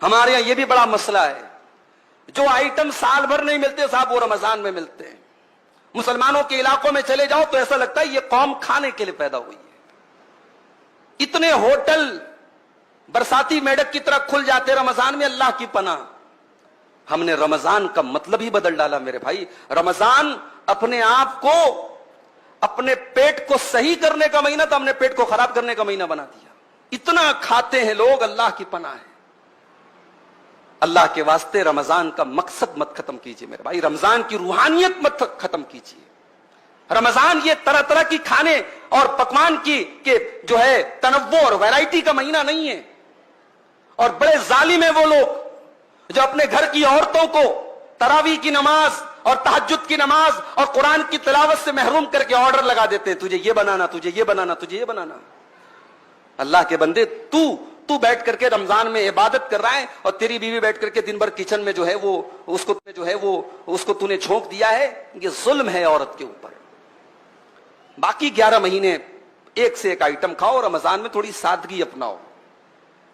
ہمارے یہاں یہ بھی بڑا مسئلہ ہے، جو آئٹم سال بھر نہیں ملتے صاحب وہ رمضان میں ملتے ہیں۔ مسلمانوں کے علاقوں میں چلے جاؤ تو ایسا لگتا ہے یہ قوم کھانے کے لیے پیدا ہوئی ہے۔ اتنے ہوٹل برساتی میڈک کی طرح کھل جاتے رمضان میں، اللہ کی پناہ۔ ہم نے رمضان کا مطلب ہی بدل ڈالا میرے بھائی۔ رمضان اپنے آپ کو، اپنے پیٹ کو صحیح کرنے کا مہینہ تھا، ہم نے پیٹ کو خراب کرنے کا مہینہ بنا دیا۔ اتنا کھاتے ہیں لوگ، اللہ کی پناہ ہے۔ اللہ کے واسطے رمضان کا مقصد مت ختم کیجئے میرے بھائی، رمضان کی روحانیت مت ختم کیجئے۔ رمضان یہ طرح طرح کی کھانے اور پکوان کی کہ جو ہے تنوع اور ویرائٹی کا مہینہ نہیں ہے۔ اور بڑے ظالم ہیں وہ لوگ جو اپنے گھر کی عورتوں کو تراویح کی نماز اور تہجد کی نماز اور قرآن کی تلاوت سے محروم کر کے آرڈر لگا دیتے ہیں، تجھے یہ بنانا، تجھے یہ بنانا، تجھے یہ بنانا۔ اللہ کے بندے، تو بیٹھ کر کے رمضان میں عبادت کر رہا ہے اور تیری بیوی بیٹھ کر کے دن بھر کچن میں جو ہے وہ اس کو تو نے جھونک دیا ہے۔ یہ ظلم ہے عورت کے اوپر۔ باقی 11 مہینے ایک سے ایک آئٹم کھاؤ، رمضان میں تھوڑی سادگی اپناؤ۔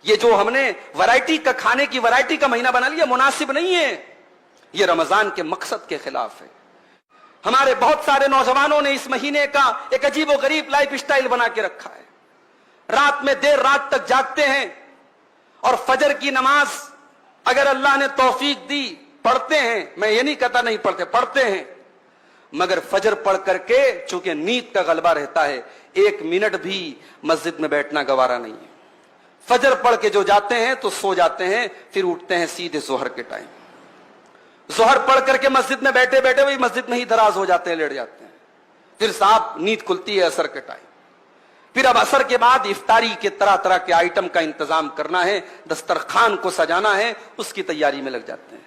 یہ جو ہم نے ورائٹی کا کھانے کی ورائٹی کا مہینہ بنا لیا مناسب نہیں ہے، یہ رمضان کے مقصد کے خلاف ہے۔ ہمارے بہت سارے نوجوانوں نے اس مہینے کا ایک عجیب و غریب لائف سٹائل بنا کے رکھا ہے۔ رات میں دیر رات تک جاگتے ہیں اور فجر کی نماز اگر اللہ نے توفیق دی پڑھتے ہیں، میں یہ نہیں کہتا نہیں پڑھتے، پڑھتے ہیں، مگر فجر پڑھ کر کے چونکہ نیند کا غلبہ رہتا ہے 1 منٹ بھی مسجد میں بیٹھنا گوارا نہیں ہے۔ فجر پڑھ کے جو جاتے ہیں تو سو جاتے ہیں، پھر اٹھتے ہیں سیدھے ظہر کے ٹائم۔ ظہر پڑھ کر کے مسجد میں بیٹھے بیٹھے وہی مسجد میں ہی دراز ہو جاتے ہیں، لیٹ جاتے ہیں۔ پھر صاحب نیند کھلتی ہے عصر کے ٹائم۔ پھر اب عصر کے بعد افطاری کے طرح طرح کے آئٹم کا انتظام کرنا ہے، دسترخوان کو سجانا ہے، اس کی تیاری میں لگ جاتے ہیں۔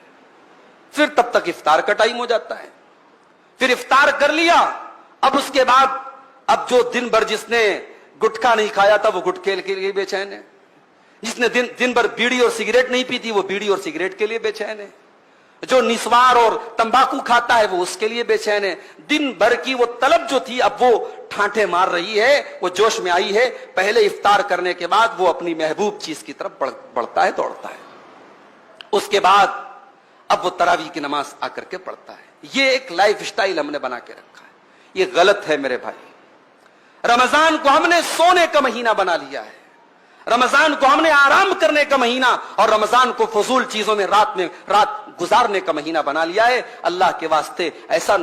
پھر تب تک افطار کا ٹائم ہو جاتا ہے۔ پھر افطار کر لیا، اب اس کے بعد اب جو دن بھر جس نے گٹکا نہیں کھایا تھا وہ گٹکے کے لیے بے چین ہے، جس نے دن بھر بیڑی اور سگریٹ نہیں پی تھی وہ بیڑی اور سگریٹ کے لیے بے چین ہے، جو نسوار اور تمباکو کھاتا ہے وہ اس کے لیے بے چین ہے۔ دن بھر کی وہ طلب جو تھی اب وہ ٹھانٹے مار رہی ہے، وہ جوش میں آئی ہے۔ پہلے افطار کرنے کے بعد وہ اپنی محبوب چیز کی طرف بڑھتا ہے، دوڑتا ہے۔ اس کے بعد اب وہ تراویح کی نماز آ کر کے پڑھتا ہے۔ یہ ایک لائف سٹائل ہم نے بنا کے رکھا ہے، یہ غلط ہے میرے بھائی۔ رمضان کو ہم نے سونے کا مہینہ بنا لیا ہے، رمضان کو ہم نے آرام کرنے کا مہینہ اور رمضان کو فضول چیزوں میں رات گزارنے کا مہینہ بنا لیا ہے۔ اللہ کے واسطے ایسا